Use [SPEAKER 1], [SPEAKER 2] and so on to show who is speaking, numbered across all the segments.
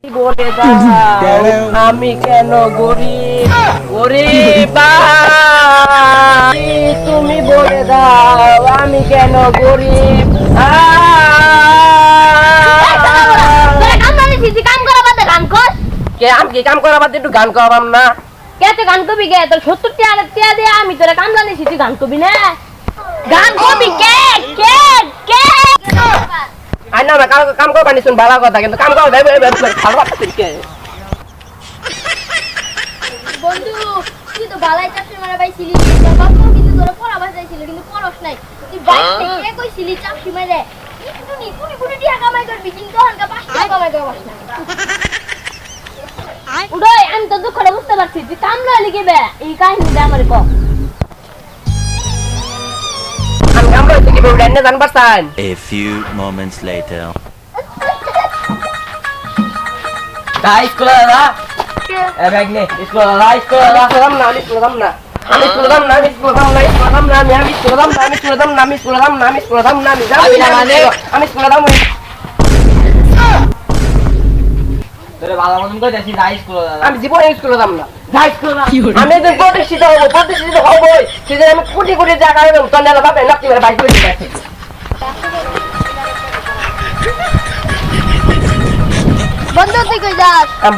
[SPEAKER 1] বলে দাও আমি কেন গরিব গরিব ভাই, তুমি বলে দাও আমি কেন গরিব। আমি কি কাম করা বাদ একটু গান করাবাম না?
[SPEAKER 2] কে তুই গান কবি গে? তোর 70 টাকা দিয়ে আমি তোরা কাম জানিস, তুই গান কবি না? গান কবি কে কে কে?
[SPEAKER 1] আর না কাম করবা নিছুন ভালো কথা, কিন্তু কাম করা ভালো কে
[SPEAKER 2] বন্ধু তুই তো বালাই চাকরি মারা পাইছিলি, তোর বাবা কিন্তু তোর পড়া বাঁচাইছিল, কিন্তু পড়স নাই। তুই বাইক থেকে কইছিলি চাকরি মারে কোনি কোনি কোনি টাকা কামাই করবি, কিন্তু হালকা 5 টাকা কামাই করবস না। উদয় আমি তো দুঃখটা বুঝতে পারছি, তুই কাম লয় লিখিবে এই কাহিনীটা আমারে ক।
[SPEAKER 1] আমি কাম করতে কি বলবো এনে জানবার চাই।
[SPEAKER 3] A few moments later.
[SPEAKER 1] স্কুলে না এ ব্যাগ নে, স্কুলে দাম না, আমি স্কুলে দাম না, আমি স্কুলে দাম না, আমি স্কুলে দাম না, স্কুলে দাম না, আমি স্কুলে দাম না, আমি স্কুলে দাম না, আমি স্কুলে দাম না, আমি স্কুলে দাম না, আমি যাবি না মানে আমি স্কুলে দাম
[SPEAKER 4] তোরে ভালো মতন কই দেখিস যাই স্কুলে দাদা।
[SPEAKER 1] আমি জীবনে স্কুলে দাম না, যাই স্কুলে না। আমি একদিন প্রতিষ্ঠিত হবই, সেদিন আমি কোটি কোটি টাকা দেবো, তোর নেলা বাপে নাকি মেরে বাইক করে দিতে।
[SPEAKER 2] বন্ধু তুই কই যাস?
[SPEAKER 1] আমি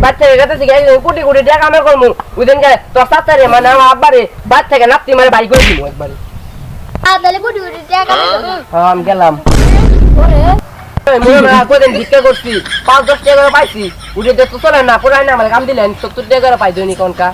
[SPEAKER 1] বাচ্চাকে গেছে থেকে কোটি কোটি টাকা আমি করবো ওইদিনকে তোর সাথে মানে আমার আব্বারে বাচ্চাকে নাপতি মারে বাইক করে দিব একবারে।
[SPEAKER 2] তাহলে কোটি কোটি টাকা কামাই করবি।
[SPEAKER 1] হ্যাঁ আমি গেলাম কদিন ভিক্ষা করছি, 5-10 টাকা করে পাইছি, উঠে তো চলে না পুরাই না আমার কাম দিলেন 70 টাকা করে পাই দৈনিক কনকা।